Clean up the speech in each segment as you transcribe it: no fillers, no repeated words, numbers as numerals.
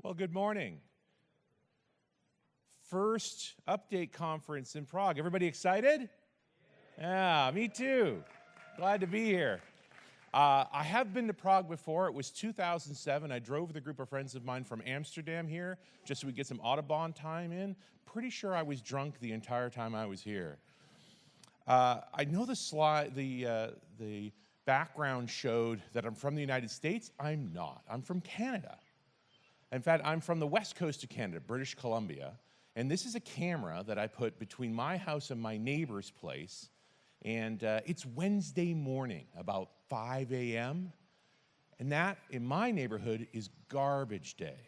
Well, good morning. First update conference in Prague. Everybody excited? Yeah, me too. Glad to be here. I have been to Prague before. It was 2007. I drove with a group of friends of mine from Amsterdam here just so we get some Autobahn time in. Pretty sure I was drunk the entire time I was here. I know the background showed that I'm from the United States. I'm not. I'm from Canada. In fact, I'm from the west coast of Canada, British Columbia, and this is a camera that I put between my house and my neighbor's place, and it's Wednesday morning, about 5 a.m., and that, in my neighborhood, is garbage day.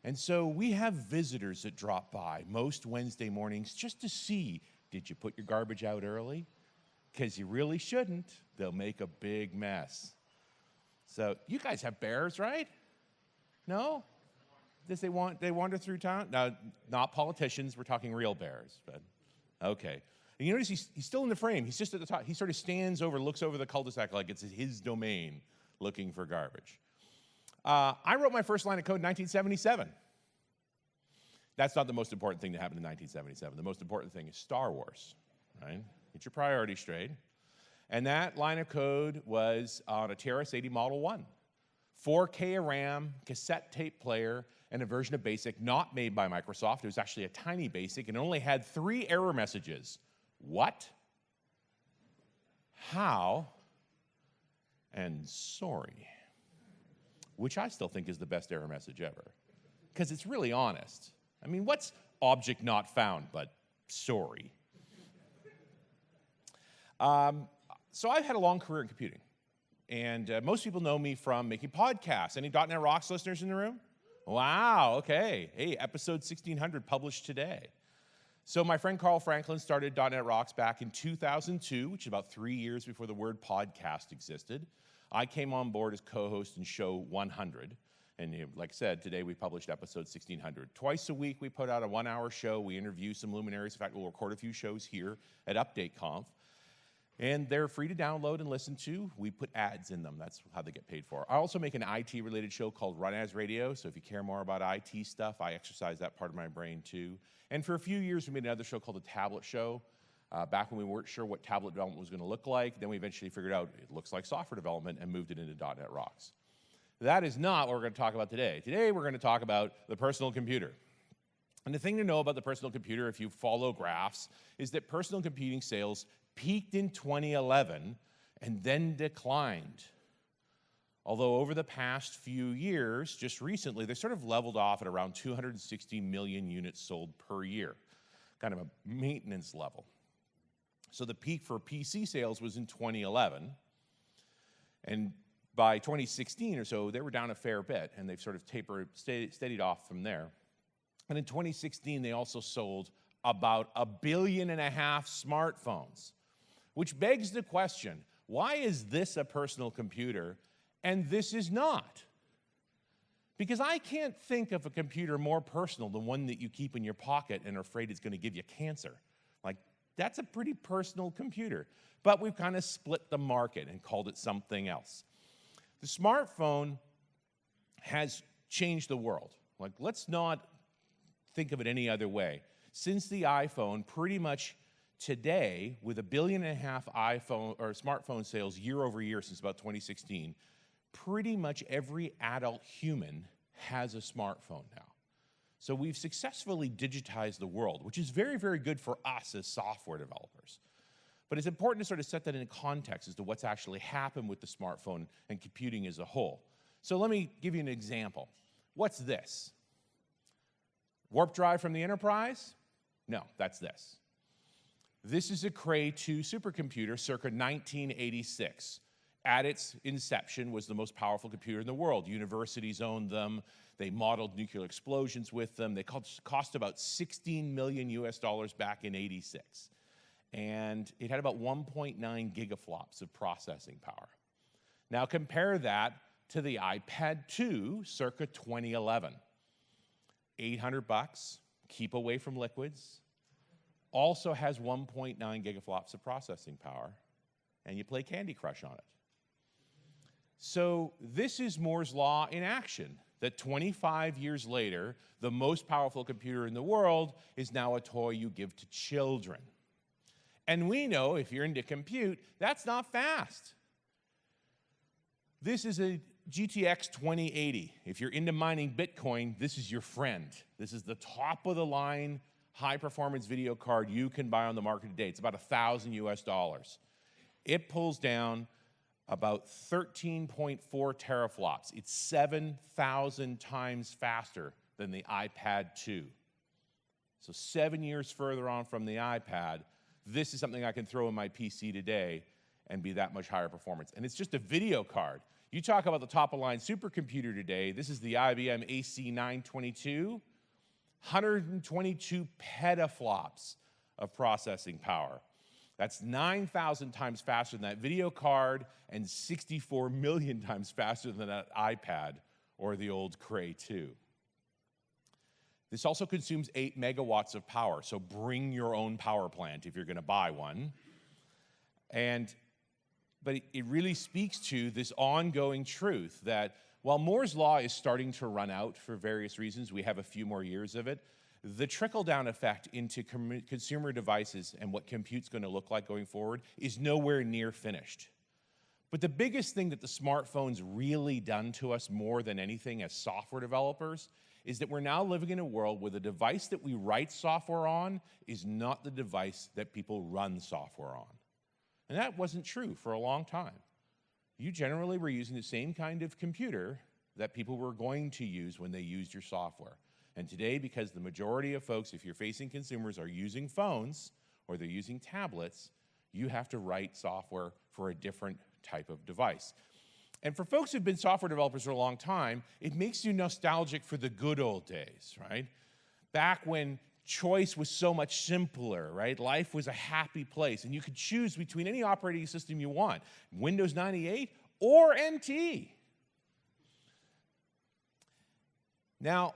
And so we have visitors that drop by most Wednesday mornings just to see, did you put your garbage out early? Because you really shouldn't. They'll make a big mess. So you guys have bears, right? No? Does they wander through town? No, not politicians. We're talking real bears. But okay. And you notice he's still in the frame. He's just at the top. He sort of stands over, looks over the cul-de-sac like it's his domain, looking for garbage. I wrote my first line of code in 1977. That's not the most important thing that happened in 1977. The most important thing is Star Wars, right? Get your priorities straight. And that line of code was on a TRS-80 Model 1. 4K of RAM, cassette tape player, and a version of BASIC not made by Microsoft. It was actually a tiny BASIC and only had 3 error messages. What? How? And sorry. Which I still think is the best error message ever. Because it's really honest. I mean, what's object not found but sorry? So I've had a long career in computing. And most people know me from making podcasts. Any .NET Rocks listeners in the room? Wow, okay. Hey, episode 1600 published today. So my friend Carl Franklin started .NET Rocks back in 2002, which is about 3 years before the word podcast existed. I came on board as co-host in show 100. And like I said, today we published episode 1600. Twice a week we put out a 1-hour show. We interview some luminaries. In fact, we'll record a few shows here at UpdateConf. And they're free to download and listen to. We put ads in them. That's how they get paid for. I also make an IT-related show called Run As Radio. So if you care more about IT stuff, I exercise that part of my brain too. And for a few years, we made another show called The Tablet Show. Back when we weren't sure what tablet development was going to look like, then we eventually figured out it looks like software development and moved it into .NET Rocks. That is not what we're going to talk about today. Today, we're going to talk about the personal computer. And the thing to know about the personal computer, if you follow graphs, is that personal computing sales peaked in 2011 and then declined. Although over the past few years, just recently, they sort of leveled off at around 260 million units sold per year, kind of a maintenance level. So the peak for PC sales was in 2011, and by 2016 or so, they were down a fair bit, and they've sort of steadied off from there. And in 2016, they also sold about 1.5 billion smartphones, which begs the question, why is this a personal computer and this is not? Because I can't think of a computer more personal than one that you keep in your pocket and are afraid it's going to give you cancer. Like, that's a pretty personal computer. But we've kind of split the market and called it something else. The smartphone has changed the world. Like, let's not think of it any other way. Since the iPhone, pretty much today, with 1.5 billion iPhone or smartphone sales year over year since about 2016, pretty much every adult human has a smartphone now. So we've successfully digitized the world, which is very, very good for us as software developers. But it's important to sort of set that into context as to what's actually happened with the smartphone and computing as a whole. So let me give you an example. What's this? Warp drive from the Enterprise? No, that's this. This is a Cray 2 supercomputer circa 1986. At its inception was the most powerful computer in the world. Universities owned them. They modeled nuclear explosions with them. They cost about $16 million back in '86. And it had about 1.9 gigaflops of processing power. Now compare that to the iPad 2 circa 2011. $800, keep away from liquids, also has 1.9 gigaflops of processing power, and you play Candy Crush on it. So this is Moore's Law in action. that 25 years later, the most powerful computer in the world is now a toy you give to children. And we know, if you're into compute, that's not fast. This is a GTX 2080. If you're into mining Bitcoin, this is your friend. This is the top-of-the-line high-performance video card you can buy on the market today. It's about $1,000 US. It pulls down about 13.4 teraflops. It's 7,000 times faster than the iPad 2. So 7 years further on from the iPad, this is something I can throw in my PC today and be that much higher performance. And it's just a video card. You talk about the top-of-line supercomputer today, this is the IBM AC922, 122 petaflops of processing power. That's 9,000 times faster than that video card and 64 million times faster than that iPad or the old Cray 2. This also consumes 8 megawatts of power, so bring your own power plant if you're going to buy one. But it really speaks to this ongoing truth that while Moore's Law is starting to run out for various reasons, we have a few more years of it, the trickle-down effect into consumer devices and what compute's going to look like going forward is nowhere near finished. But the biggest thing that the smartphone's really done to us more than anything as software developers is that we're now living in a world where the device that we write software on is not the device that people run software on. And that wasn't true for a long time. You generally were using the same kind of computer that people were going to use when they used your software. And today, because the majority of folks, if you're facing consumers, are using phones or they're using tablets, you have to write software for a different type of device. And for folks who've been software developers for a long time, it makes you nostalgic for the good old days, right? Back when choice was so much simpler, right? Life was a happy place, and you could choose between any operating system you want, Windows 98 or NT. Now,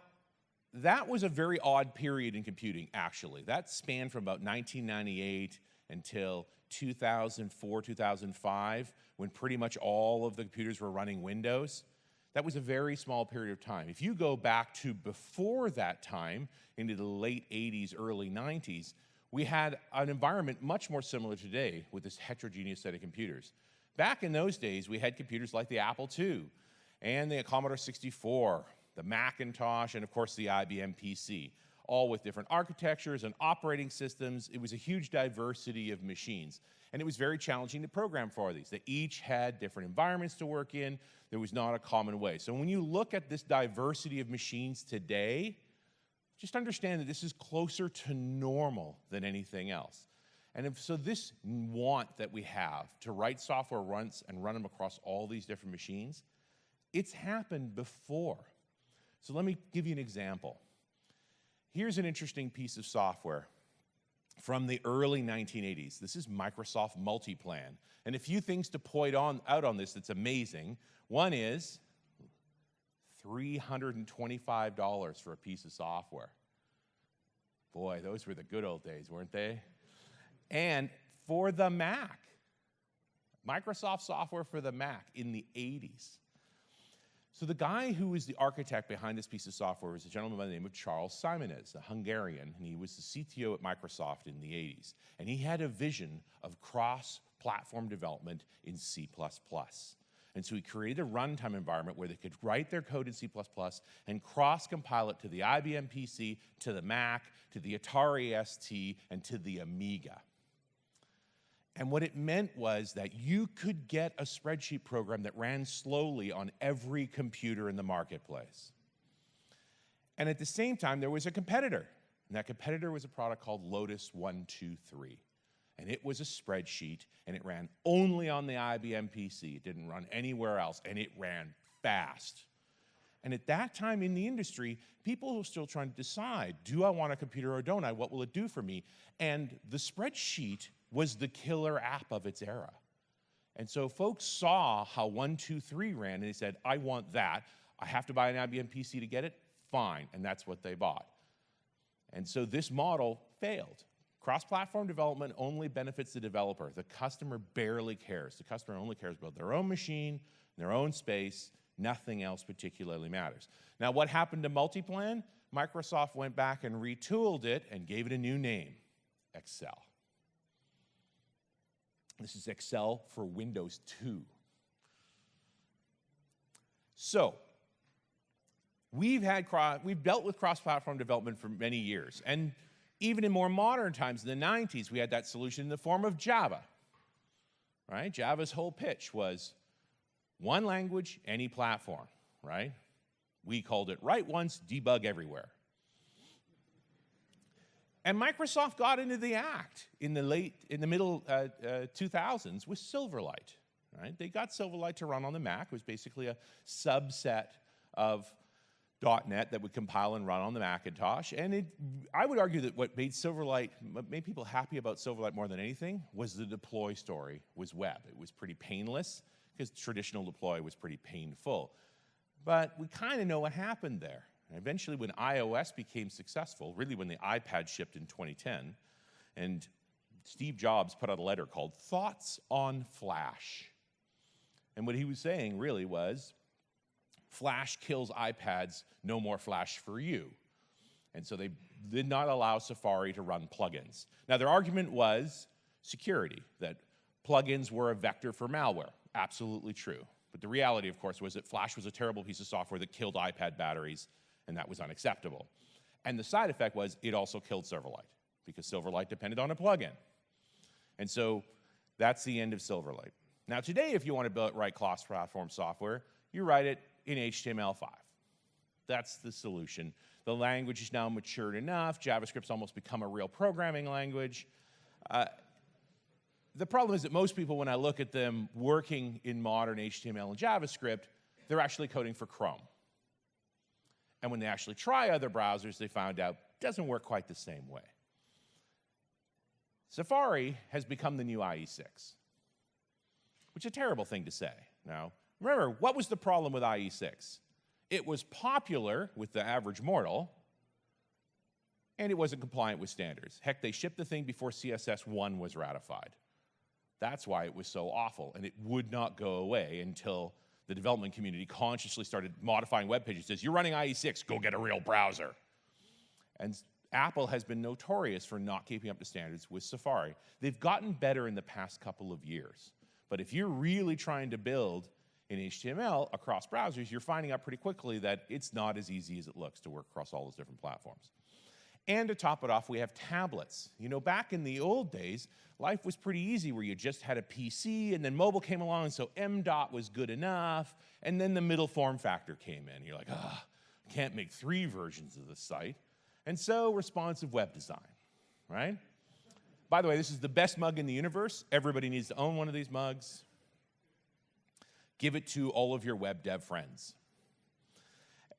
that was a very odd period in computing, actually. That spanned from about 1998 until 2004, 2005, when pretty much all of the computers were running Windows. That was a very small period of time. If you go back to before that time, into the late 80s, early 90s, we had an environment much more similar to today with this heterogeneous set of computers. Back in those days, we had computers like the Apple II and the Commodore 64, the Macintosh, and of course the IBM PC, all with different architectures and operating systems. It was a huge diversity of machines. And it was very challenging to program for these. They each had different environments to work in. There was not a common way. So when you look at this diversity of machines today, just understand that this is closer to normal than anything else. And so this want that we have to write software once and run them across all these different machines, it's happened before. So let me give you an example. Here's an interesting piece of software from the early 1980s. This is Microsoft Multiplan. And a few things to point out on this that's amazing. One is $325 for a piece of software. Boy, those were the good old days, weren't they? And for the Mac. Microsoft software for the Mac in the 80s. So the guy who was the architect behind this piece of software was a gentleman by the name of Charles Simonez, a Hungarian, and he was the CTO at Microsoft in the 80s. And he had a vision of cross-platform development in C++. And so he created a runtime environment where they could write their code in C++ and cross-compile it to the IBM PC, to the Mac, to the Atari ST, and to the Amiga. And what it meant was that you could get a spreadsheet program that ran slowly on every computer in the marketplace. And at the same time, there was a competitor. And that competitor was a product called Lotus 123. And it was a spreadsheet, and it ran only on the IBM PC. It didn't run anywhere else, and it ran fast. And at that time in the industry, people were still trying to decide, do I want a computer or don't I? What will it do for me? And the spreadsheet was the killer app of its era. And so folks saw how 123 ran, and they said, I want that. I have to buy an IBM PC to get it? Fine. And that's what they bought. And so this model failed. Cross-platform development only benefits the developer. The customer barely cares. The customer only cares about their own machine, their own space, Nothing else particularly matters. Now, what happened to Multiplan? Microsoft went back and retooled it and gave it a new name, Excel. This is Excel for Windows 2. So, we've dealt with cross-platform development for many years. And even in more modern times, in the 90s, we had that solution in the form of Java. Right? Java's whole pitch was one language, any platform, right? We called it write once, debug everywhere. And Microsoft got into the act in the middle 2000s with Silverlight, right? They got Silverlight to run on the Mac. It was basically a subset of .NET that would compile and run on the Macintosh. And I would argue that what made people happy about Silverlight more than anything was the deploy story was web. It was pretty painless because traditional deploy was pretty painful. But we kind of know what happened there. And eventually when iOS became successful, really when the iPad shipped in 2010, and Steve Jobs put out a letter called Thoughts on Flash. And what he was saying really was, Flash kills iPads, no more Flash for you. And so they did not allow Safari to run plugins. Now their argument was security, that plugins were a vector for malware. Absolutely true. But the reality, of course, was that Flash was a terrible piece of software that killed iPad batteries, and that was unacceptable. And the side effect was it also killed Silverlight, because Silverlight depended on a plugin. And so that's the end of Silverlight. Now today, if you want to write cross-platform software, you write it in HTML5. That's the solution. The language is now matured enough. JavaScript's almost become a real programming language. The problem is that most people, when I look at them working in modern HTML and JavaScript, they're actually coding for Chrome. And when they actually try other browsers, they found out it doesn't work quite the same way. Safari has become the new IE6, which is a terrible thing to say. Now, remember, what was the problem with IE6? It was popular with the average mortal, and it wasn't compliant with standards. Heck, they shipped the thing before CSS1 was ratified. That's why it was so awful, and it would not go away until the development community consciously started modifying web pages. It says, you're running IE6, go get a real browser. And Apple has been notorious for not keeping up to standards with Safari. They've gotten better in the past couple of years. But if you're really trying to build in HTML across browsers, you're finding out pretty quickly that it's not as easy as it looks to work across all those different platforms. And to top it off, we have tablets. You know, back in the old days, life was pretty easy where you just had a PC, and then mobile came along, and so M.dot was good enough, and then the middle form factor came in. You're like, I can't make 3 versions of the site. And so responsive web design, right? By the way, this is the best mug in the universe. Everybody needs to own one of these mugs. Give it to all of your web dev friends.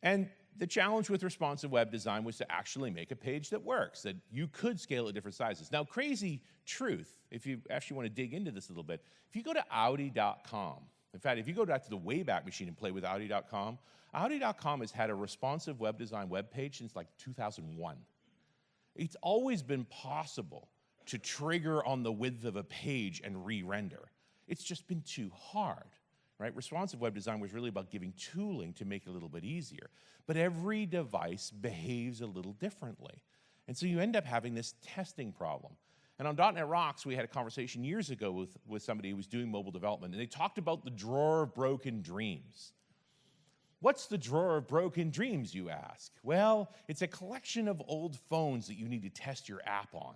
And the challenge with responsive web design was to actually make a page that works, that you could scale at different sizes. Now, crazy truth, if you actually want to dig into this a little bit, if you go to Audi.com, in fact, if you go back to the Wayback Machine and play with Audi.com, Audi.com has had a responsive web design web page since like 2001. It's always been possible to trigger on the width of a page and re-render. It's just been too hard. Right? Responsive web design was really about giving tooling to make it a little bit easier. But every device behaves a little differently. And so you end up having this testing problem. And on .NET Rocks, we had a conversation years ago with somebody who was doing mobile development, and they talked about the drawer of broken dreams. What's the drawer of broken dreams, you ask? Well, it's a collection of old phones that you need to test your app on.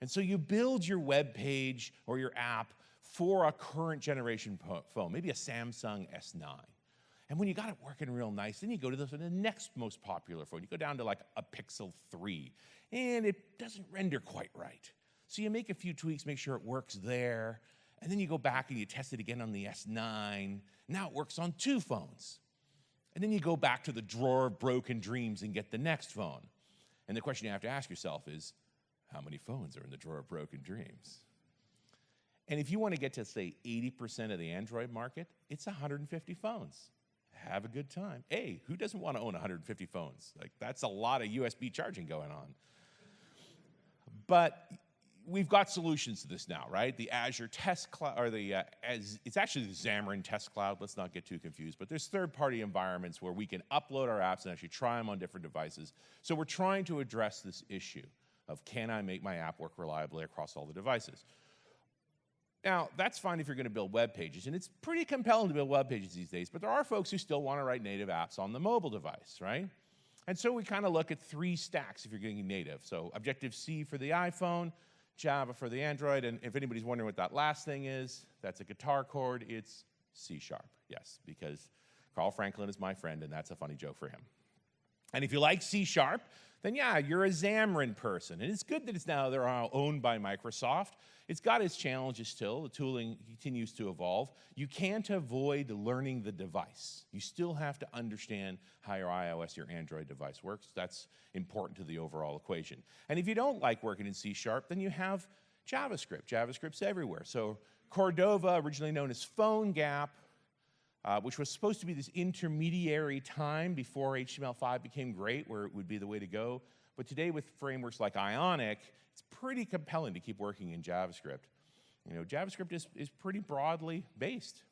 And so you build your web page or your app for a current generation phone, maybe a Samsung S9. And when you got it working real nice, then you go to the next most popular phone. You go down to like a Pixel 3, and it doesn't render quite right. So you make a few tweaks, make sure it works there, and then you go back and you test it again on the S9. Now it works on 2 phones. And then you go back to the drawer of broken dreams and get the next phone. And the question you have to ask yourself is, how many phones are in the drawer of broken dreams? And if you want to get to, say, 80% of the Android market, it's 150 phones. Have a good time. Hey, who doesn't want to own 150 phones? Like, that's a lot of USB charging going on. But we've got solutions to this now, right? The Azure Test Cloud, or it's actually the Xamarin Test Cloud. Let's not get too confused. But there's third-party environments where we can upload our apps and actually try them on different devices. So we're trying to address this issue of, can I make my app work reliably across all the devices? Now, that's fine if you're going to build web pages, and it's pretty compelling to build web pages these days, but there are folks who still want to write native apps on the mobile device, right? And so we kind of look at 3 stacks if you're getting native. So Objective-C for the iPhone, Java for the Android, and if anybody's wondering what that last thing is, that's a guitar chord, it's C#. Yes, because Carl Franklin is my friend, and that's a funny joke for him. And if you like C#, then yeah, you're a Xamarin person. And it's good that they're all owned by Microsoft. It's got its challenges still. The tooling continues to evolve. You can't avoid learning the device. You still have to understand how your iOS, your Android device works. That's important to the overall equation. And if you don't like working in C#, then you have JavaScript. JavaScript's everywhere. So Cordova, originally known as PhoneGap, which was supposed to be this intermediary time before HTML5 became great, where it would be the way to go. But today, with frameworks like Ionic, it's pretty compelling to keep working in JavaScript. You know, JavaScript is pretty broadly based.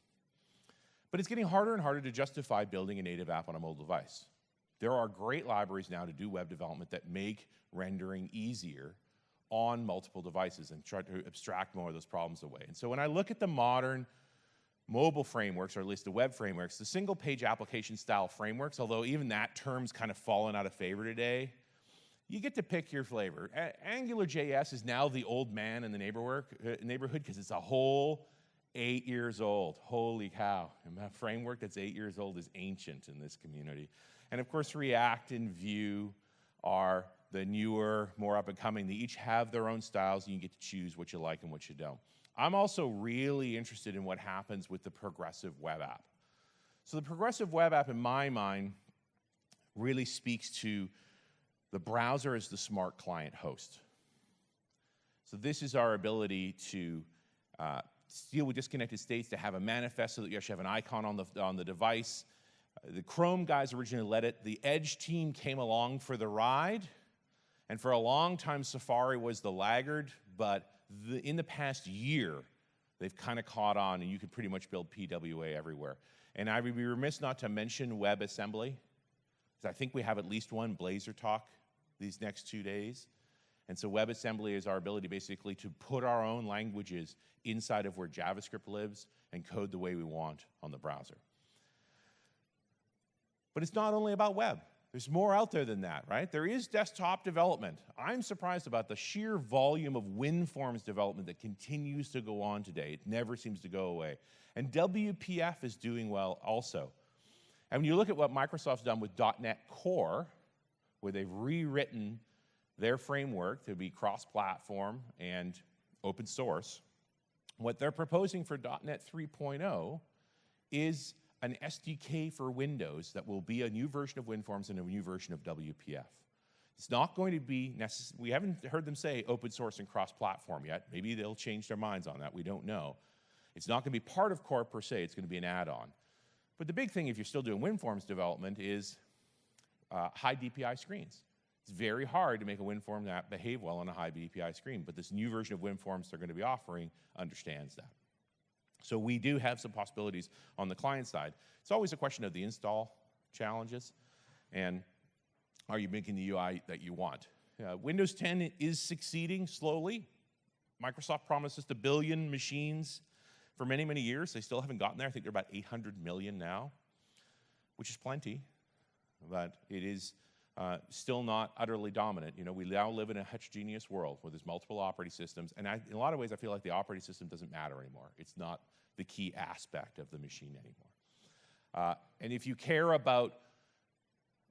But it's getting harder and harder to justify building a native app on a mobile device. There are great libraries now to do web development that make rendering easier on multiple devices and try to abstract more of those problems away. And so when I look at the modern mobile frameworks, or at least the web frameworks, the single-page application style frameworks, although even that term's kind of fallen out of favor today, you get to pick your flavor. AngularJS is now the old man in the neighborhood because it's a whole 8 years old. Holy cow. And a framework that's 8 years old is ancient in this community. And of course, React and Vue are the newer, more up-and-coming. They each have their own styles, and you get to choose what you like and what you don't. I'm also really interested in what happens with the progressive web app. So the progressive web app, in my mind, really speaks to the browser as the smart client host. So this is our ability to deal with disconnected states, to have a manifest so that you actually have an icon on the device. The Chrome guys originally led it. The Edge team came along for the ride. And for a long time, Safari was the laggard, but in the past year, they've kind of caught on, and you can pretty much build PWA everywhere. And I would be remiss not to mention WebAssembly, because I think we have at least one Blazor talk these next 2 days. And so WebAssembly is our ability basically to put our own languages inside of where JavaScript lives and code the way we want on the browser. But it's not only about web. There's more out there than that, right? There is desktop development. I'm surprised about the sheer volume of WinForms development that continues to go on today. It never seems to go away. And WPF is doing well also. And when you look at what Microsoft's done with .NET Core, where they've rewritten their framework to be cross-platform and open source, what they're proposing for .NET 3.0 is an SDK for Windows that will be a new version of WinForms and a new version of WPF. It's not going to be necessary. We haven't heard them say open source and cross-platform yet. Maybe they'll change their minds on that. We don't know. It's not going to be part of Core per se. It's going to be an add-on. But the big thing, if you're still doing WinForms development, is high DPI screens. It's very hard to make a WinForm app behave well on a high DPI screen, but this new version of WinForms they're going to be offering understands that. So we do have some possibilities on the client side. It's always a question of the install challenges, and are you making the UI that you want? Windows 10 is succeeding slowly. Microsoft promised us 1 billion machines for many, many years. They still haven't gotten there. I think they're about 800 million now, which is plenty, but it is still not utterly dominant. You know, we now live in a heterogeneous world where there's multiple operating systems, and in a lot of ways I feel like the operating system doesn't matter anymore. It's not the key aspect of the machine anymore. And if you care about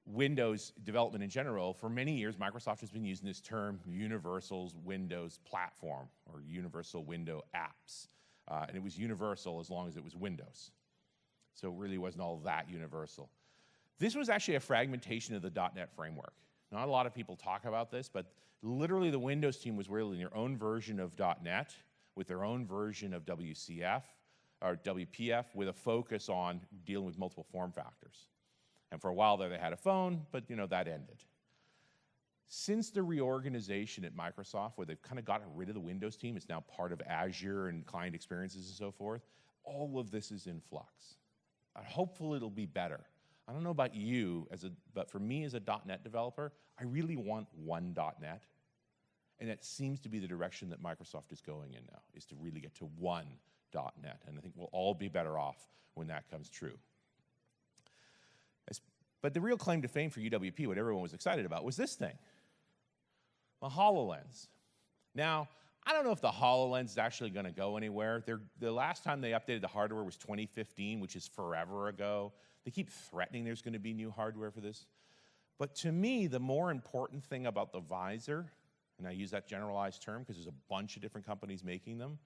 Windows development in general, for many years Microsoft has been using this term Universal Windows Platform, or Universal Window Apps. And it was universal as long as it was Windows. So it really wasn't all that universal. This was actually a fragmentation of the .NET framework. Not a lot of people talk about this, but literally the Windows team was building their own version of .NET with their own version of WCF, or WPF, with a focus on dealing with multiple form factors. And for a while there they had a phone, but you know, that ended. Since the reorganization at Microsoft, where they've kind of gotten rid of the Windows team, it's now part of Azure and client experiences and so forth, all of this is in flux. Hopefully it'll be better. I don't know about you, but for me as a .NET developer, I really want one .NET. And that seems to be the direction that Microsoft is going in now, is to really get to one .NET. And I think we'll all be better off when that comes true. But the real claim to fame for UWP, what everyone was excited about, was this thing. The HoloLens. Now, I don't know if the HoloLens is actually going to go anywhere. The last time they updated the hardware was 2015, which is forever ago. They keep threatening there's going to be new hardware for this. But to me, the more important thing about the visor, and I use that generalized term because there's a bunch of different companies making them,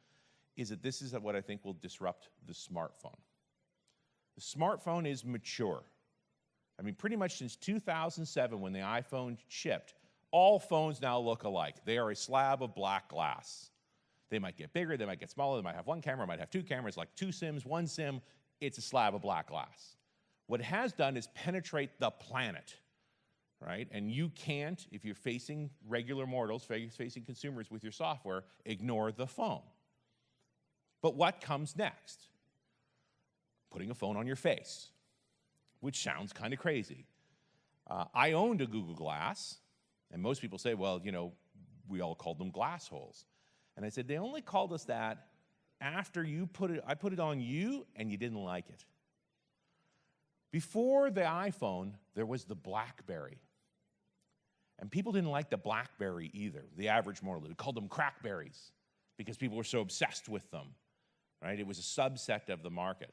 is that this is what I think will disrupt the smartphone. The smartphone is mature. I mean, pretty much since 2007, when the iPhone shipped, all phones now look alike. They are a slab of black glass. They might get bigger, they might get smaller, they might have one camera, might have two cameras, like two SIMs, one SIM. It's a slab of black glass. What it has done is penetrate the planet, right? And you can't, if you're facing regular mortals, facing consumers with your software, ignore the phone. But what comes next? Putting a phone on your face, which sounds kind of crazy. I owned a Google Glass, and most people say, well, you know, we all called them glass holes. And I said, they only called us that after I put it on you and you didn't like it. Before the iPhone, there was the BlackBerry. And people didn't like the BlackBerry either, the average mortal. We called them crackberries because people were so obsessed with them, right? It was a subset of the market.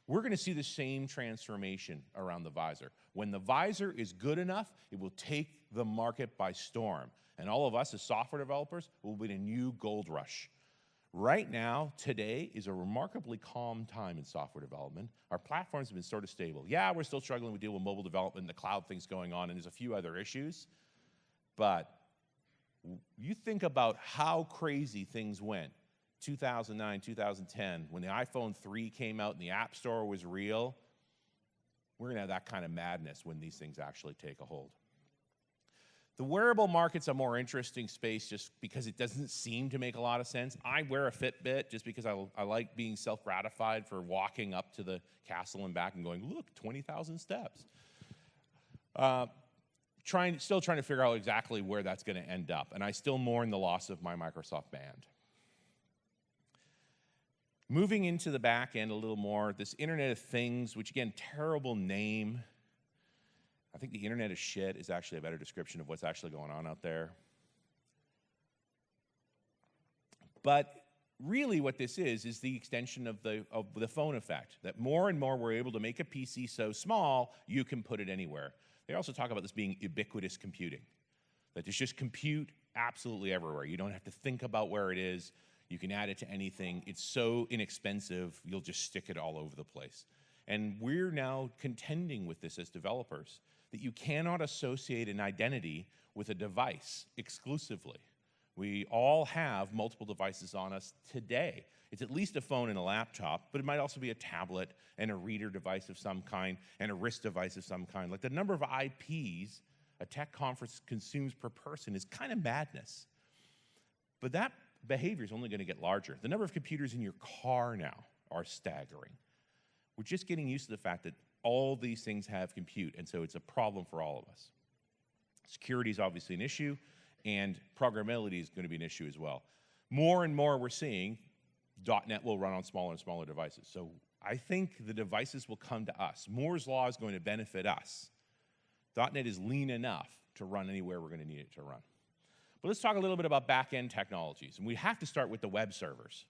We're going to see the same transformation around the visor. When the visor is good enough, it will take the market by storm. And all of us as software developers will be in a new gold rush. Right now, today, is a remarkably calm time in software development. Our platforms have been sort of stable. Yeah, we're still struggling to deal with mobile development and the cloud things going on, and there's a few other issues. But you think about how crazy things went. 2009, 2010, when the iPhone 3 came out and the App Store was real, we're going to have that kind of madness when these things actually take a hold. The wearable market's a more interesting space just because it doesn't seem to make a lot of sense. I wear a Fitbit just because I like being self-gratified for walking up to the castle and back and going, look, 20,000 steps. Still trying to figure out exactly where that's going to end up, and I still mourn the loss of my Microsoft Band. Moving into the back end a little more, this Internet of Things, which again, terrible name. I think the Internet of Shit is actually a better description of what's actually going on out there. But really what this is the extension of the phone effect, that more and more we're able to make a PC so small, you can put it anywhere. They also talk about this being ubiquitous computing, that there's just compute absolutely everywhere. You don't have to think about where it is. You can add it to anything. It's so inexpensive, you'll just stick it all over the place. And we're now contending with this as developers, that you cannot associate an identity with a device exclusively. We all have multiple devices on us today. It's at least a phone and a laptop, but it might also be a tablet and a reader device of some kind and a wrist device of some kind. Like the number of IPs a tech conference consumes per person is kind of madness. But that behavior is only going to get larger. The number of computers in your car now are staggering. We're just getting used to the fact that all these things have compute, and so it's a problem for all of us. Security is obviously an issue, and programmability is going to be an issue as well. More and more we're seeing .NET will run on smaller and smaller devices. So I think the devices will come to us. Moore's Law is going to benefit us. .NET is lean enough to run anywhere we're going to need it to run. But let's talk a little bit about back-end technologies. And we have to start with the web servers.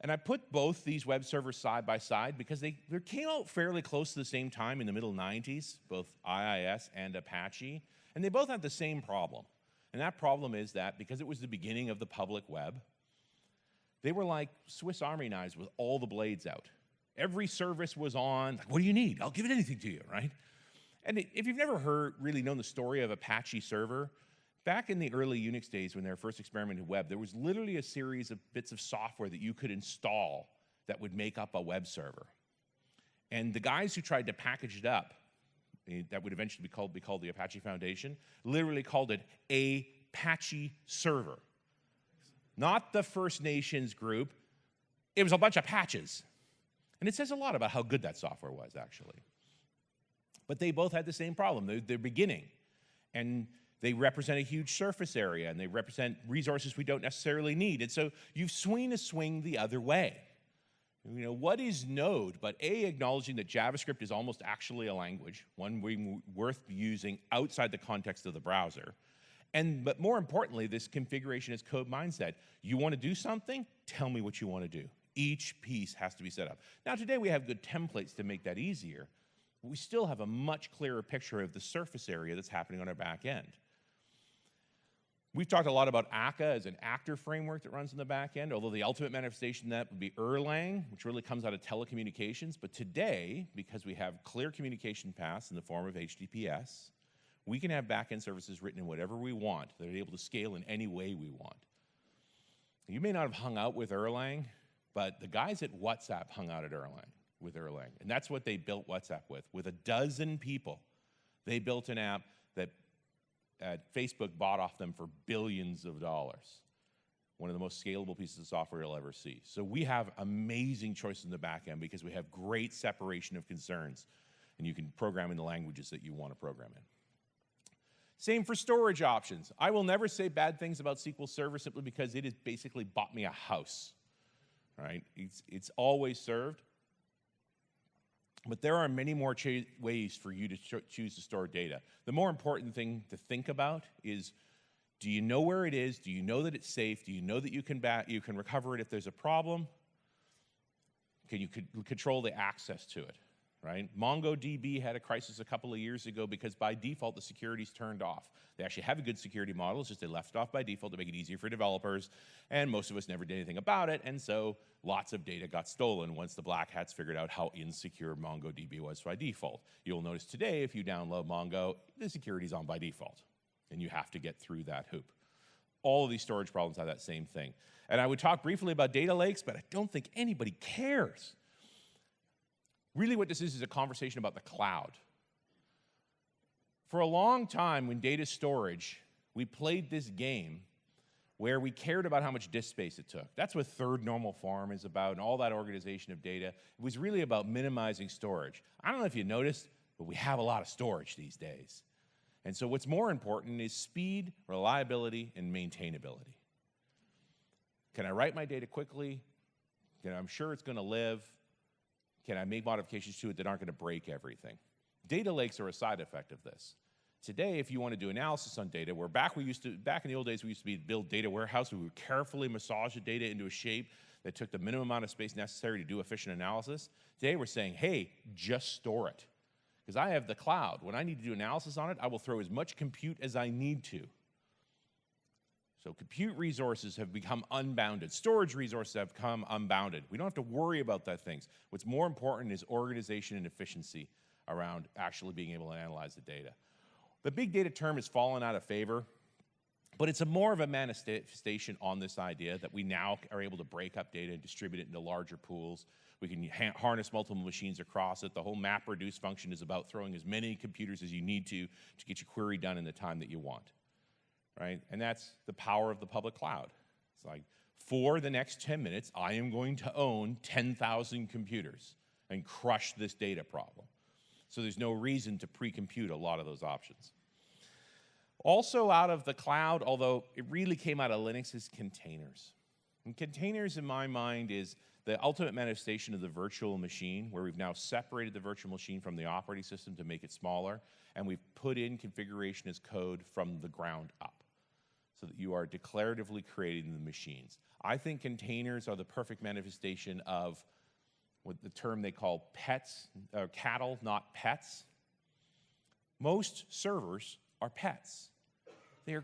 And I put both these web servers side by side because they came out fairly close to the same time in the middle 90s, both IIS and Apache. And they both had the same problem. And that problem is that because it was the beginning of the public web, they were like Swiss Army knives with all the blades out. Every service was on, like, what do you need? I'll give it anything to you, right? And if you've never really known the story of Apache server, back in the early Unix days when they were first experimenting with web, there was literally a series of bits of software that you could install that would make up a web server. And the guys who tried to package it up that would eventually be called the Apache Foundation, literally called it a Apache server. Not the First Nations group. It was a bunch of patches. And it says a lot about how good that software was, actually. But they both had the same problem. They're beginning. And they represent a huge surface area, and they represent resources we don't necessarily need. And so you swing the other way. You know, what is Node but A, acknowledging that JavaScript is almost actually a language, one worth using outside the context of the browser. But more importantly, this configuration as code mindset. You want to do something? Tell me what you want to do. Each piece has to be set up. Now, today we have good templates to make that easier, but we still have a much clearer picture of the surface area that's happening on our back end. We've talked a lot about akka as an actor framework that runs in the back end, although the ultimate manifestation of that would be Erlang, which really comes out of telecommunications. But today, because we have clear communication paths in the form of HTTPS, we can have back-end services written in whatever we want that are able to scale in any way we want. You may not have hung out with Erlang, but the guys at WhatsApp hung out with Erlang. And that's what they built WhatsApp with. With a dozen people, they built an app that Facebook bought off them for billions of dollars. One of the most scalable pieces of software you'll ever see. So we have amazing choices in the back end because we have great separation of concerns. And you can program in the languages that you want to program in. Same for storage options. I will never say bad things about SQL Server simply because it has basically bought me a house. Right? It's always served. But there are many more ways for you to choose to store data. The more important thing to think about is, do you know where it is? Do you know that it's safe? Do you know that you can recover it if there's a problem? Can you control the access to it? Right? MongoDB had a crisis a couple of years ago because by default the security's turned off. They actually have a good security model, it's just they left it off by default to make it easier for developers, and most of us never did anything about it, and so lots of data got stolen once the black hats figured out how insecure MongoDB was by default. You'll notice today if you download Mongo, the security's on by default, and you have to get through that hoop. All of these storage problems have that same thing. And I would talk briefly about data lakes, but I don't think anybody cares. Really what this is a conversation about the cloud. For a long time, when data storage, we played this game where we cared about how much disk space it took. That's what third normal form is about and all that organization of data. It was really about minimizing storage. I don't know if you noticed, but we have a lot of storage these days. And so what's more important is speed, reliability, and maintainability. Can I write my data quickly? I'm sure it's going to live. Can I make modifications to it that aren't going to break everything? Data lakes are a side effect of this. Today, if you want to do analysis on data, where back in the old days, we used to build data warehouse, we would carefully massage the data into a shape that took the minimum amount of space necessary to do efficient analysis. Today, we're saying, hey, just store it. Because I have the cloud. When I need to do analysis on it, I will throw as much compute as I need to. So compute resources have become unbounded. Storage resources have become unbounded. We don't have to worry about that things. What's more important is organization and efficiency around actually being able to analyze the data. The big data term has fallen out of favor, but it's more of a manifestation on this idea that we now are able to break up data and distribute it into larger pools. We can harness multiple machines across it. The whole map-reduce function is about throwing as many computers as you need to get your query done in the time that you want. Right? And that's the power of the public cloud. It's like, for the next 10 minutes, I am going to own 10,000 computers and crush this data problem. So there's no reason to pre-compute a lot of those options. Also out of the cloud, although it really came out of Linux, is containers. And containers, in my mind, is the ultimate manifestation of the virtual machine, where we've now separated the virtual machine from the operating system to make it smaller, and we've put in configuration as code from the ground up, so that you are declaratively creating the machines. I think containers are the perfect manifestation of what the term they call pets, cattle, not pets. Most servers are pets. They're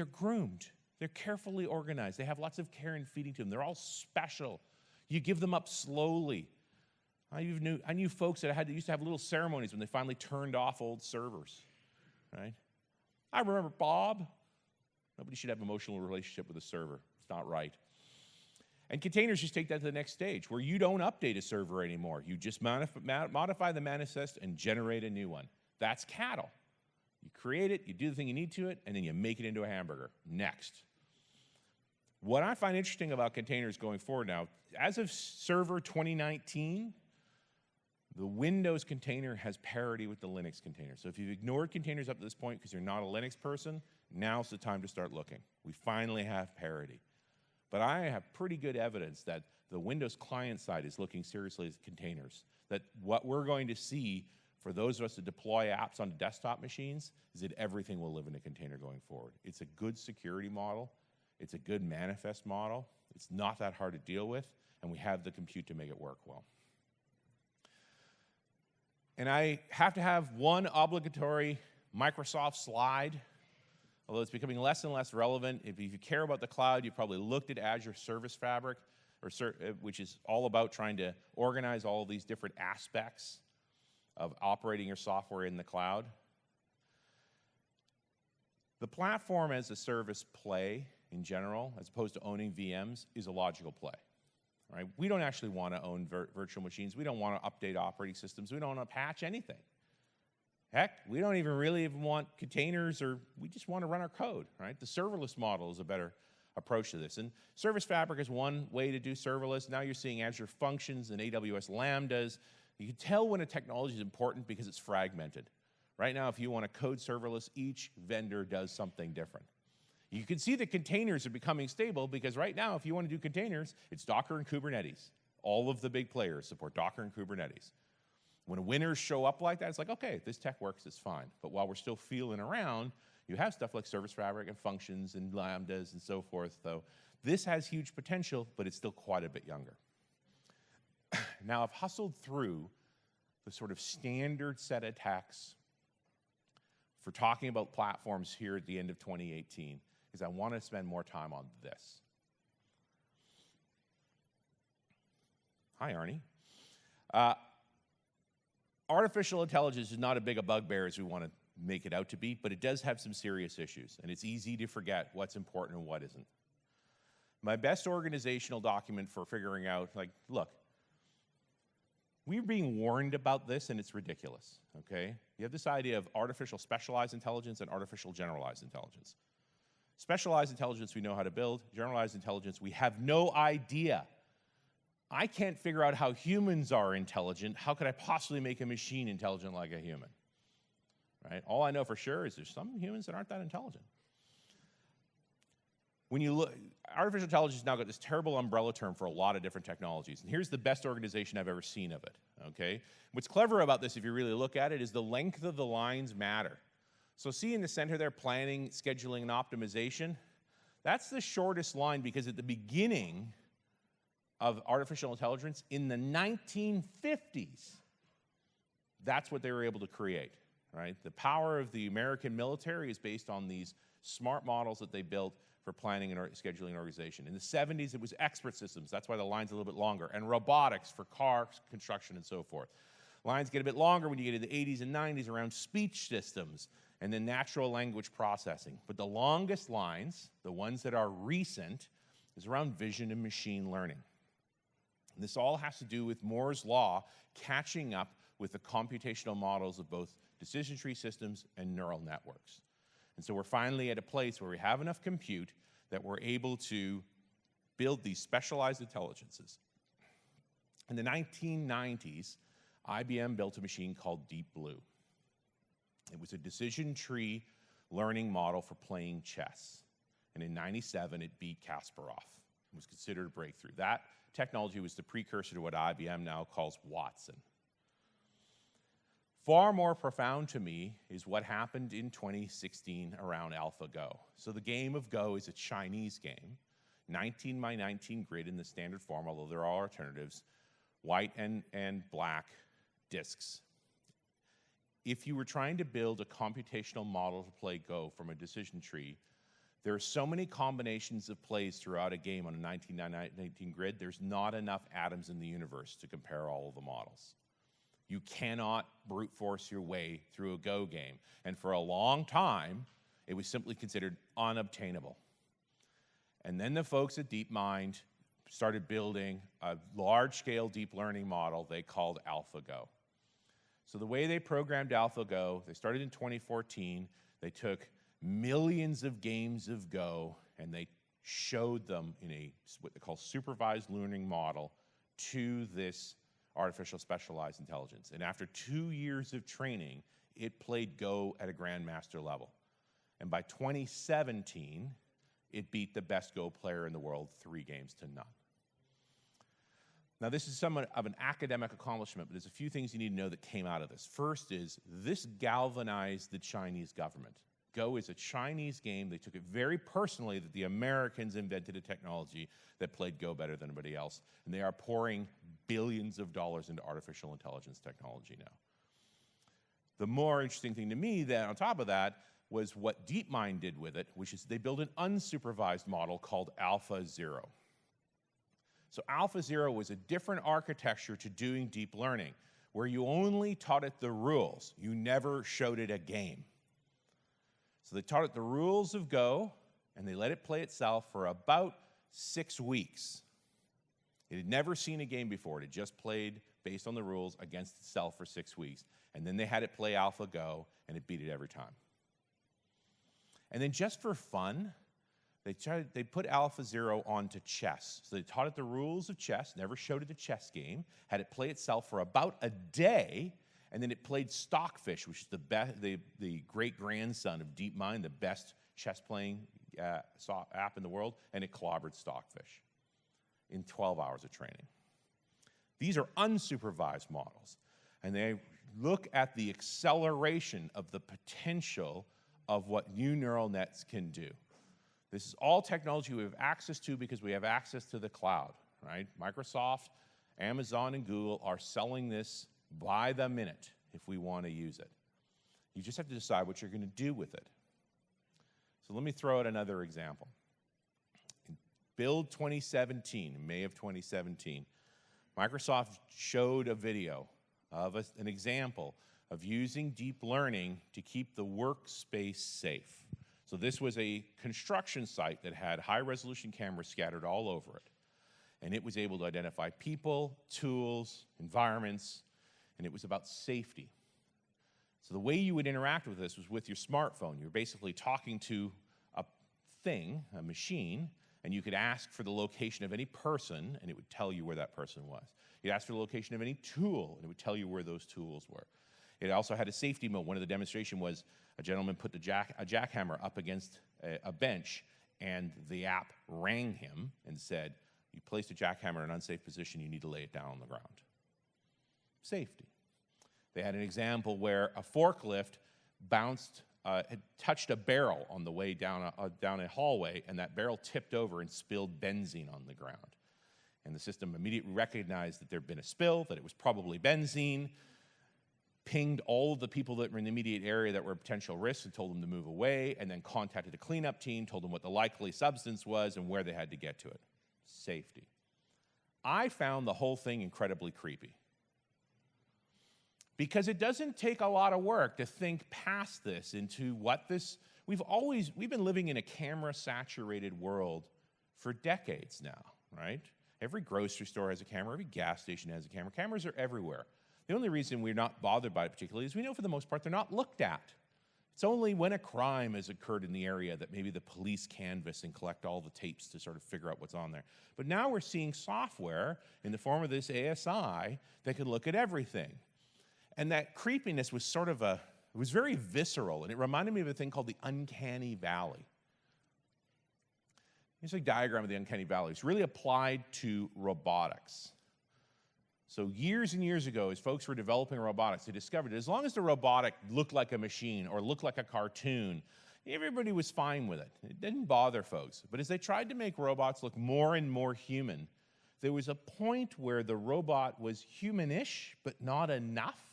groomed. They're carefully organized. They have lots of care and feeding to them. They're all special. You give them up slowly. I knew folks that used to have little ceremonies when they finally turned off old servers, right? I remember Bob. Nobody should have an emotional relationship with a server. It's not right. And containers just take that to the next stage, where you don't update a server anymore. You just modify the manifest and generate a new one. That's cattle. You create it, you do the thing you need to it, and then you make it into a hamburger. Next. What I find interesting about containers going forward now, as of Server 2019, the Windows container has parity with the Linux container. So if you've ignored containers up to this point because you're not a Linux person, now's the time to start looking. We finally have parity. But I have pretty good evidence that the Windows client side is looking seriously at containers. That what we're going to see for those of us that deploy apps on desktop machines is that everything will live in a container going forward. It's a good security model. It's a good manifest model. It's not that hard to deal with, and we have the compute to make it work well. And I have to have one obligatory Microsoft slide, although it's becoming less and less relevant. If you care about the cloud, you've probably looked at Azure Service Fabric, which is all about trying to organize all of these different aspects of operating your software in the cloud. The platform as a service play in general, as opposed to owning VMs, is a logical play. Right? We don't actually want to own virtual machines. We don't want to update operating systems. We don't want to patch anything. Heck, we don't even really want containers, or we just want to run our code. Right? The serverless model is a better approach to this. And Service Fabric is one way to do serverless. Now you're seeing Azure Functions and AWS Lambdas. You can tell when a technology is important because it's fragmented. Right now, if you want to code serverless, each vendor does something different. You can see that containers are becoming stable because right now, if you want to do containers, it's Docker and Kubernetes. All of the big players support Docker and Kubernetes. When winners show up like that, it's like, okay, this tech works, it's fine. But while we're still feeling around, you have stuff like Service Fabric and Functions and Lambdas and so forth. So this has huge potential, but it's still quite a bit younger. Now, I've hustled through the sort of standard set of attacks for talking about platforms here at the end of 2018. Is I want to spend more time on this. Hi, Arnie. Artificial intelligence is not as big a bugbear as we want to make it out to be, but it does have some serious issues, and it's easy to forget what's important and what isn't. My best organizational document for figuring out, like, look, we're being warned about this, and it's ridiculous, okay? You have this idea of artificial specialized intelligence and artificial generalized intelligence. Specialized intelligence we know how to build. Generalized intelligence we have no idea. I can't figure out how humans are intelligent. How could I possibly make a machine intelligent like a human? Right? All I know for sure is there's some humans that aren't that intelligent. When you look, artificial intelligence has now got this terrible umbrella term for a lot of different technologies. And here's the best organization I've ever seen of it. Okay? What's clever about this, if you really look at it, is the length of the lines matter. So see in the center there, planning, scheduling, and optimization. That's the shortest line because at the beginning of artificial intelligence, in the 1950s, that's what they were able to create, right? The power of the American military is based on these smart models that they built for planning and scheduling and organization. In the 70s, it was expert systems. That's why the line's a little bit longer. And robotics for car construction and so forth. Lines get a bit longer when you get into the 80s and 90s around speech systems and then natural language processing. But the longest lines, the ones that are recent, is around vision and machine learning. And this all has to do with Moore's law catching up with the computational models of both decision tree systems and neural networks. And so we're finally at a place where we have enough compute that we're able to build these specialized intelligences. In the 1990s, IBM built a machine called Deep Blue. It was a decision tree learning model for playing chess. And in 97, it beat Kasparov. It was considered a breakthrough. That technology was the precursor to what IBM now calls Watson. Far more profound to me is what happened in 2016 around AlphaGo. So the game of Go is a Chinese game, 19 by 19 grid in the standard form, although there are alternatives, white and black discs. If you were trying to build a computational model to play Go from a decision tree, there are so many combinations of plays throughout a game on a 19 by 19 grid, there's not enough atoms in the universe to compare all of the models. You cannot brute force your way through a Go game. And for a long time, it was simply considered unobtainable. And then the folks at DeepMind started building a large-scale deep learning model they called AlphaGo. So the way they programmed AlphaGo, they started in 2014. They took millions of games of Go and they showed them in a what they call supervised learning model to this artificial specialized intelligence. And after 2 years of training, it played Go at a grandmaster level. And by 2017, it beat the best Go player in the world 3 games to none. Now, this is somewhat of an academic accomplishment, but there's a few things you need to know that came out of this. First is, this galvanized the Chinese government. Go is a Chinese game. They took it very personally that the Americans invented a technology that played Go better than anybody else, and they are pouring billions of dollars into artificial intelligence technology now. The more interesting thing to me then, on top of that, was what DeepMind did with it, which is they built an unsupervised model called AlphaZero. So AlphaZero was a different architecture to doing deep learning, where you only taught it the rules. You never showed it a game. So they taught it the rules of Go, and they let it play itself for about 6 weeks. It had never seen a game before. It had just played based on the rules against itself for 6 weeks. And then they had it play AlphaGo, and it beat it every time. And then just for fun, they put AlphaZero onto chess. So they taught it the rules of chess, never showed it a chess game, had it play itself for about a day, and then it played Stockfish, which is the great-grandson of DeepMind, the best chess-playing app in the world, and it clobbered Stockfish in 12 hours of training. These are unsupervised models, and they look at the acceleration of the potential of what new neural nets can do. This is all technology we have access to because we have access to the cloud, right? Microsoft, Amazon, and Google are selling this by the minute if we want to use it. You just have to decide what you're going to do with it. So let me throw out another example. In Build 2017, in May of 2017, Microsoft showed a video of an example of using deep learning to keep the workspace safe. So this was a construction site that had high-resolution cameras scattered all over it. And it was able to identify people, tools, environments, and it was about safety. So the way you would interact with this was with your smartphone. You were basically talking to a thing, a machine, and you could ask for the location of any person, and it would tell you where that person was. You'd ask for the location of any tool, and it would tell you where those tools were. It also had a safety mode. One of the demonstrations was a gentleman put a jackhammer up against a bench, and the app rang him and said, you placed a jackhammer in an unsafe position, you need to lay it down on the ground. Safety. They had an example where a forklift had touched a barrel on the way down a hallway, and that barrel tipped over and spilled benzene on the ground. And the system immediately recognized that there had been a spill, that it was probably benzene, pinged all of the people that were in the immediate area that were potential risks and told them to move away, and then contacted a cleanup team, told them what the likely substance was and where they had to get to it. Safety. I found the whole thing incredibly creepy, because it doesn't take a lot of work to think past this into what this, we've been living in a camera-saturated world for decades now, right? Every grocery store has a camera, every gas station has a camera. Cameras are everywhere. The only reason we're not bothered by it particularly is we know for the most part they're not looked at. It's only when a crime has occurred in the area that maybe the police canvass and collect all the tapes to sort of figure out what's on there. But now we're seeing software in the form of this ASI that can look at everything. And that creepiness was it was very visceral, and it reminded me of a thing called the uncanny valley. Here's a diagram of the uncanny valley. It's really applied to robotics. So years and years ago, as folks were developing robotics, they discovered that as long as the robotic looked like a machine or looked like a cartoon, everybody was fine with it. It didn't bother folks. But as they tried to make robots look more and more human, there was a point where the robot was humanish, but not enough,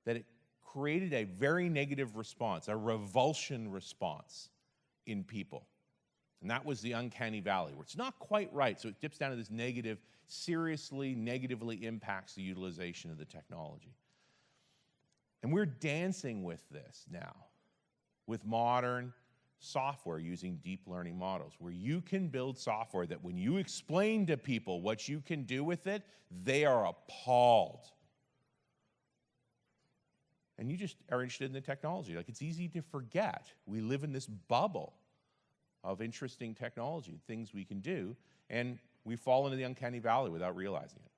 that it created a very negative response, a revulsion response in people. And that was the uncanny valley, where it's not quite right, so it dips down to this negative, seriously negatively impacts the utilization of the technology. And we're dancing with this now, with modern software using deep learning models, where you can build software that when you explain to people what you can do with it, they are appalled. and you just are interested in the technology. Like, it's easy to forget. We live in this bubble of interesting technology, things we can do, and we fall into the uncanny valley without realizing it.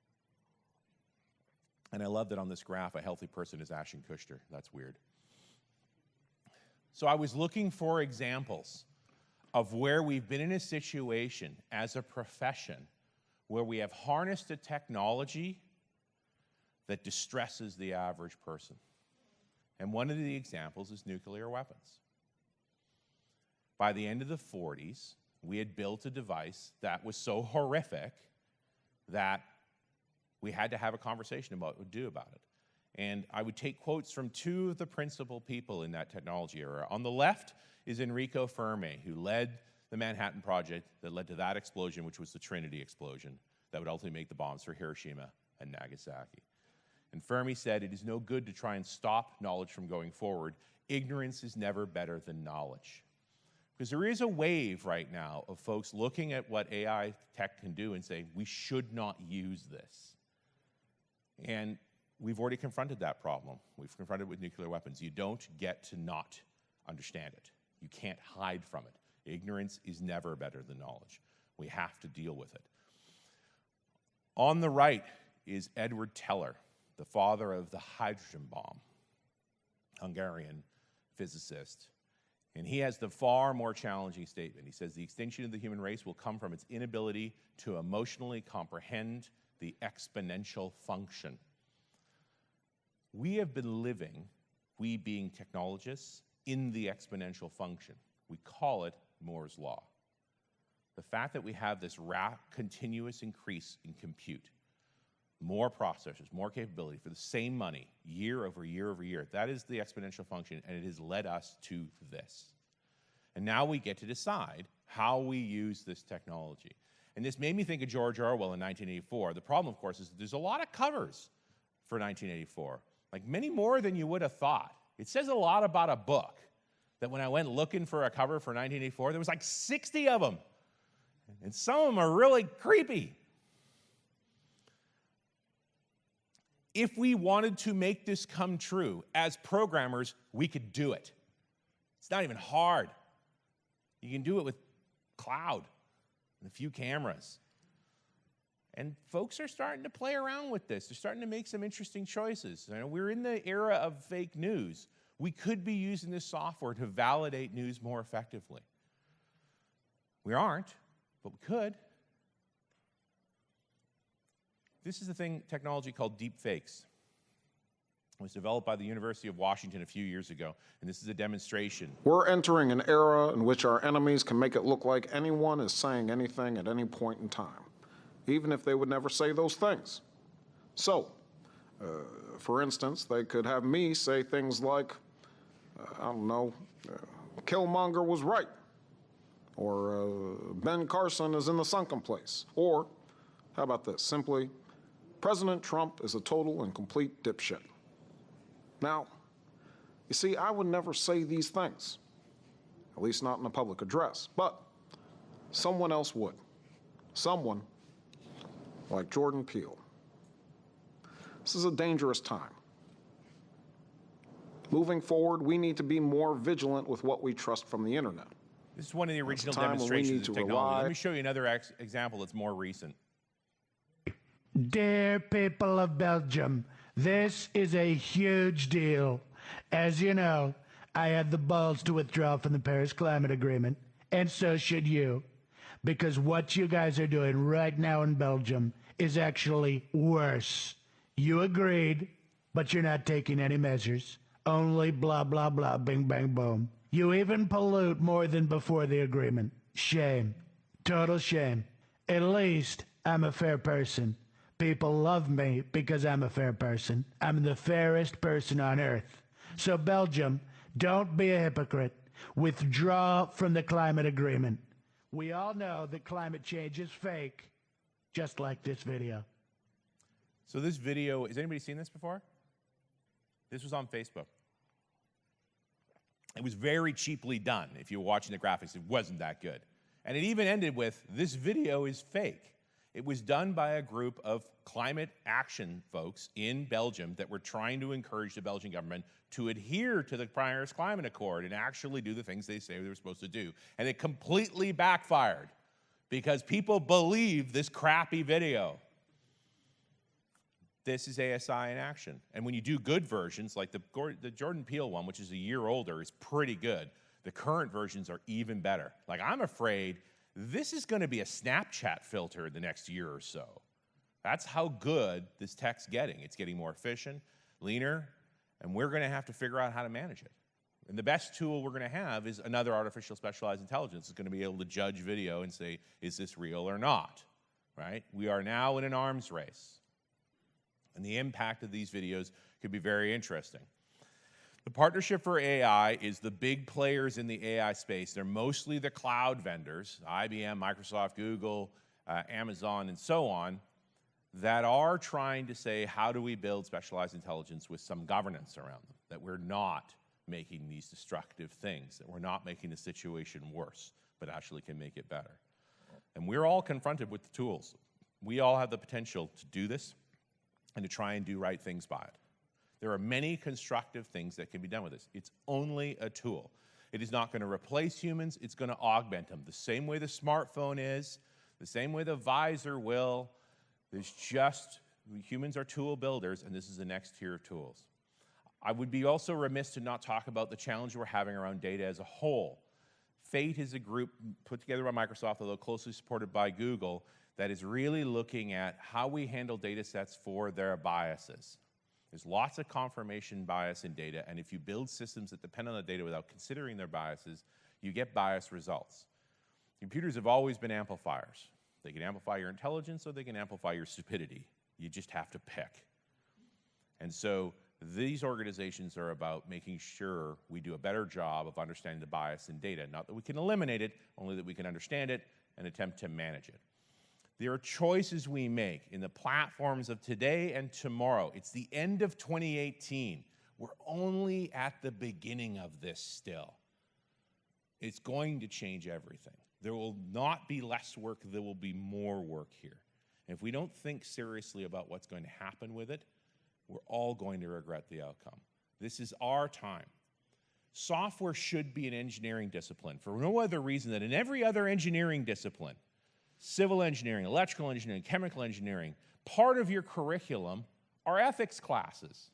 And I love that on this graph, a healthy person is Ashton Kutcher. That's weird. So I was looking for examples of where we've been in a situation as a profession where we have harnessed a technology that distresses the average person. And one of the examples is nuclear weapons. By the end of the 40s, we had built a device that was so horrific that we had to have a conversation about what to do about it. And I would take quotes from two of the principal people in that technology era. On the left is Enrico Fermi, who led the Manhattan Project that led to that explosion, which was the Trinity explosion, that would ultimately make the bombs for Hiroshima and Nagasaki. And Fermi said, "It is no good to try and stop knowledge from going forward. Ignorance is never better than knowledge." Because there is a wave right now of folks looking at what AI tech can do and saying, we should not use this. And we've already confronted that problem. We've confronted it with nuclear weapons. You don't get to not understand it. You can't hide from it. Ignorance is never better than knowledge. We have to deal with it. On the right is Edward Teller, the father of the hydrogen bomb, Hungarian physicist. And he has the far more challenging statement. He says, the extinction of the human race will come from its inability to emotionally comprehend the exponential function. We have been living, we being technologists, in the exponential function. We call it Moore's Law. The fact that we have this continuous increase in compute, more processors, more capability for the same money, year over year over year, that is the exponential function, and it has led us to this. And now we get to decide how we use this technology. And this made me think of George Orwell in 1984. The problem, of course, is that there's a lot of covers for 1984, like many more than you would have thought. It says a lot about a book that when I went looking for a cover for 1984, there was like 60 of them. And some of them are really creepy. If we wanted to make this come true, as programmers, we could do it. It's not even hard. You can do it with cloud and a few cameras. And folks are starting to play around with this. They're starting to make some interesting choices. You know, we're in the era of fake news. We could be using this software to validate news more effectively. We aren't, but we could. This is a technology called deep fakes. It was developed by the University of Washington a few years ago, and this is a demonstration. We're entering an era in which our enemies can make it look like anyone is saying anything at any point in time, even if they would never say those things. So, for instance, they could have me say things like, I don't know, Killmonger was right, or Ben Carson is in the sunken place, or, how about this, simply, President Trump is a total and complete dipshit. Now, you see, I would never say these things, at least not in a public address, but someone else would. Someone like Jordan Peele. This is a dangerous time. Moving forward, we need to be more vigilant with what we trust from the internet. This is one of the original demonstrations of technology. Let me show you another example that's more recent. Dear people of Belgium, this is a huge deal. As you know, I had the balls to withdraw from the Paris Climate Agreement, and so should you. Because what you guys are doing right now in Belgium is actually worse. You agreed, but you're not taking any measures. Only blah, blah, blah, bing, bang, boom. You even pollute more than before the agreement. Shame. Total shame. At least I'm a fair person. People love me because I'm a fair person. I'm the fairest person on earth. So Belgium, don't be a hypocrite. Withdraw from the climate agreement. We all know that climate change is fake, just like this video. So this video, has anybody seen this before? This was on Facebook. It was very cheaply done. If you were watching the graphics, it wasn't that good. And it even ended with, this video is fake. It was done by a group of climate action folks in Belgium that were trying to encourage the Belgian government to adhere to the Paris Climate Accord and actually do the things they say they were supposed to do. And it completely backfired because people believe this crappy video. This is ASI in action. And when you do good versions, like the Jordan Peele one, which is a year older, is pretty good. The current versions are even better. Like, I'm afraid this is going to be a Snapchat filter in the next year or so. That's how good this tech's getting. It's getting more efficient, leaner, and we're going to have to figure out how to manage it. And the best tool we're going to have is another artificial specialized intelligence. It's going to be able to judge video and say, is this real or not, right? We are now in an arms race. And the impact of these videos could be very interesting. The Partnership for AI is the big players in the AI space. They're mostly the cloud vendors, IBM, Microsoft, Google, Amazon, and so on, that are trying to say, how do we build specialized intelligence with some governance around them, that we're not making these destructive things, that we're not making the situation worse, but actually can make it better. And we're all confronted with the tools. We all have the potential to do this and to try and do right things by it. There are many constructive things that can be done with this. It's only a tool. It is not going to replace humans. It's going to augment them. The same way the smartphone is, the same way the visor will. There's just, humans are tool builders, and this is the next tier of tools. I would be also remiss to not talk about the challenge we're having around data as a whole. FATE is a group put together by Microsoft, although closely supported by Google, that is really looking at how we handle data sets for their biases. There's lots of confirmation bias in data, and if you build systems that depend on the data without considering their biases, you get biased results. Computers have always been amplifiers. They can amplify your intelligence or they can amplify your stupidity. You just have to pick. And so these organizations are about making sure we do a better job of understanding the bias in data. Not that we can eliminate it, only that we can understand it and attempt to manage it. There are choices we make in the platforms of today and tomorrow. It's the end of 2018. We're only at the beginning of this still. It's going to change everything. There will not be less work, there will be more work here. And if we don't think seriously about what's going to happen with it, we're all going to regret the outcome. This is our time. Software should be an engineering discipline for no other reason than in every other engineering discipline, civil engineering, electrical engineering, chemical engineering, part of your curriculum are ethics classes.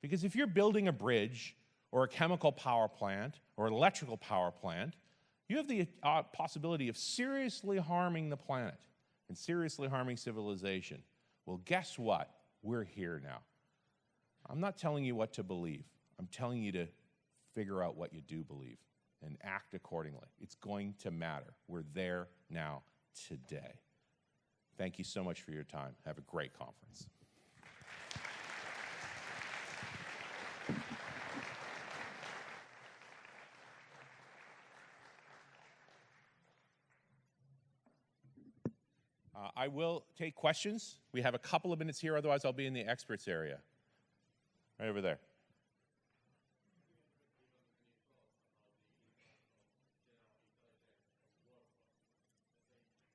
Because if you're building a bridge or a chemical power plant or an electrical power plant, you have the possibility of seriously harming the planet and seriously harming civilization. Well, guess what? We're here now. I'm not telling you what to believe. I'm telling you to figure out what you do believe and act accordingly. It's going to matter. We're there now, today. Thank you so much for your time. Have a great conference. I will take questions. We have a couple of minutes here, otherwise I'll be in the experts area. Right over there.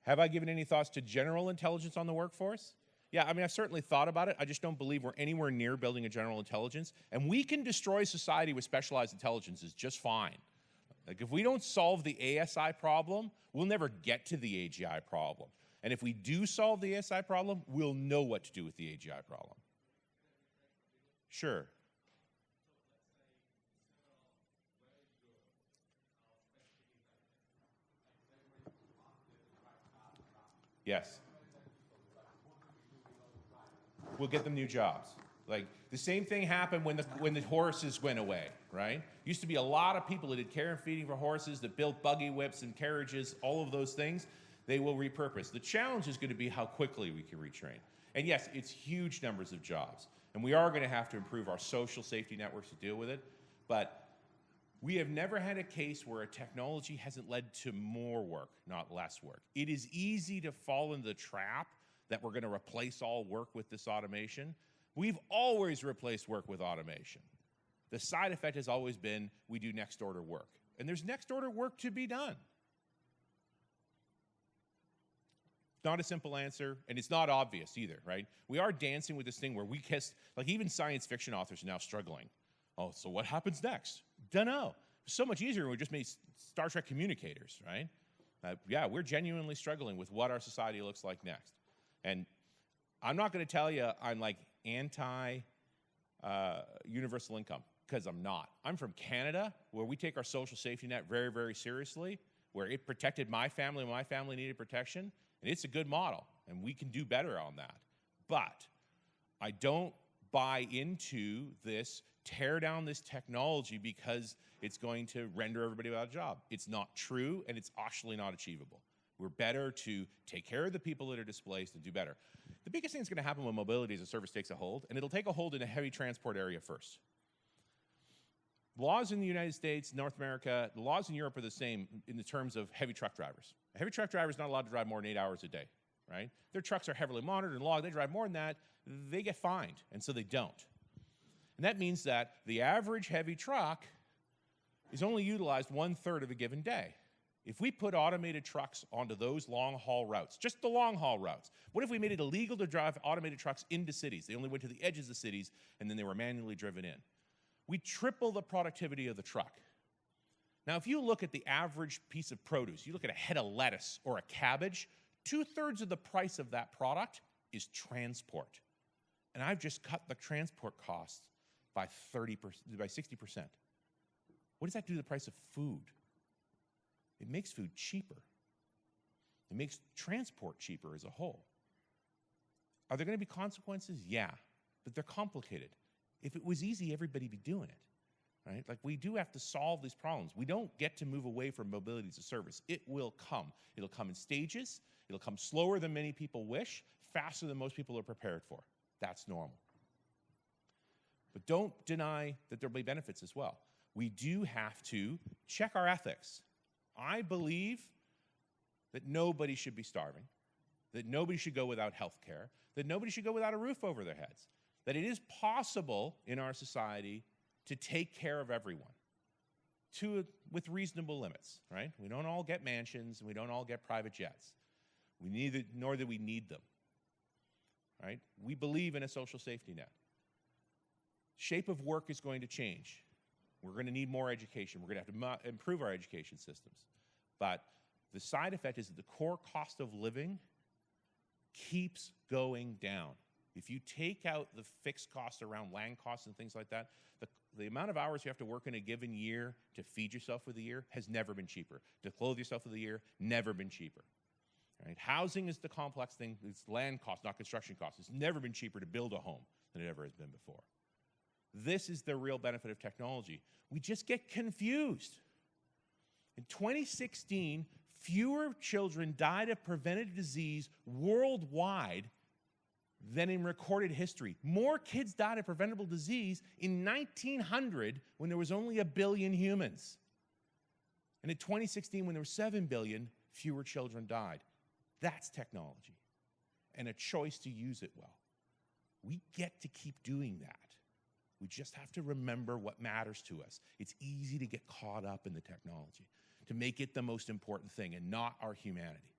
Have I given any thoughts to general intelligence on the workforce? Yeah, I mean, I've certainly thought about it. I just don't believe we're anywhere near building a general intelligence. And we can destroy society with specialized intelligences just fine. Like, if we don't solve the ASI problem, we'll never get to the AGI problem. And if we do solve the ASI problem, we'll know what to do with the AGI problem. Sure. Yes. We'll get them new jobs. Like, the same thing happened when the horses went away, right? Used to be a lot of people that did care and feeding for horses, that built buggy whips and carriages, all of those things. They will repurpose. The challenge is going to be how quickly we can retrain. And yes, it's huge numbers of jobs. And we are going to have to improve our social safety networks to deal with it. But we have never had a case where a technology hasn't led to more work, not less work. It is easy to fall into the trap that we're going to replace all work with this automation. We've always replaced work with automation. The side effect has always been we do next order work. And there's next order work to be done. not a simple answer, and it's not obvious either, right? We are dancing with this thing where we kiss, like even science fiction authors are now struggling. Oh, so what happens next? Dunno. It's so much easier when we just made Star Trek communicators, right? Yeah, we're genuinely struggling with what our society looks like next. And I'm not going to tell you I'm like anti-universal income, because I'm not. I'm from Canada, where we take our social safety net very, very seriously, where it protected my family when my family needed protection, and it's a good model, and we can do better on that. But I don't buy into this, tear down this technology because it's going to render everybody without a job. It's not true, and it's actually not achievable. We're better to take care of the people that are displaced and do better. The biggest thing that's going to happen when mobility as a service takes a hold, and it'll take a hold in a heavy transport area first. Laws in the United States, North America, the laws in Europe are the same in the terms of heavy truck drivers. A heavy truck driver is not allowed to drive more than 8 hours a day, right? Their trucks are heavily monitored and logged. They drive more than that, they get fined, and so they don't. And that means that the average heavy truck is only utilized 1/3 of a given day. If we put automated trucks onto those long-haul routes, just the long-haul routes, what if we made it illegal to drive automated trucks into cities? They only went to the edges of cities, and then they were manually driven in. We triple the productivity of the truck. Now, if you look at the average piece of produce, you look at a head of lettuce or a cabbage, 2/3 of the price of that product is transport. And I've just cut the transport costs by 60%. What does that do to the price of food? It makes food cheaper. It makes transport cheaper as a whole. Are there going to be consequences? Yeah, but they're complicated. If it was easy, everybody'd be doing it, right? Like, we do have to solve these problems. We don't get to move away from mobility as a service. It will come. It'll come in stages. It'll come slower than many people wish, faster than most people are prepared for. That's normal. But don't deny that there'll be benefits as well. We do have to check our ethics. I believe that nobody should be starving, that nobody should go without health care, that nobody should go without a roof over their heads, that it is possible in our society to take care of everyone with reasonable limits, right? We don't all get mansions, and we don't all get private jets. Nor do we need them, right? We believe in a social safety net. Shape of work is going to change. We're going to need more education. We're going to have to improve our education systems. But the side effect is that the core cost of living keeps going down. If you take out the fixed costs around land costs and things like that, the amount of hours you have to work in a given year to feed yourself for the year has never been cheaper. To clothe yourself for the year, never been cheaper. Right? Housing is the complex thing. It's land costs, not construction costs. It's never been cheaper to build a home than it ever has been before. This is the real benefit of technology. We just get confused. In 2016, fewer children died of preventable disease worldwide than in recorded history. More kids died of preventable disease in 1900 when there was only 1 billion humans. And in 2016, when there were 7 billion, fewer children died. That's technology and a choice to use it well. We get to keep doing that. We just have to remember what matters to us. It's easy to get caught up in the technology, to make it the most important thing and not our humanity.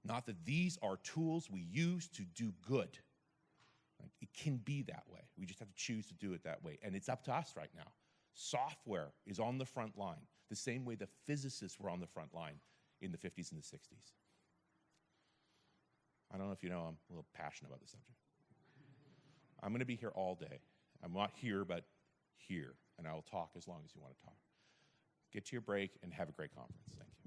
Not that these are tools we use to do good. It can be that way. We just have to choose to do it that way. And it's up to us right now. Software is on the front line, the same way the physicists were on the front line in the 50s and the 60s. I don't know if you know, I'm a little passionate about the subject. I'm going to be here all day. I'm not here, but here, and I will talk as long as you want to talk. Get to your break and have a great conference. Thank you.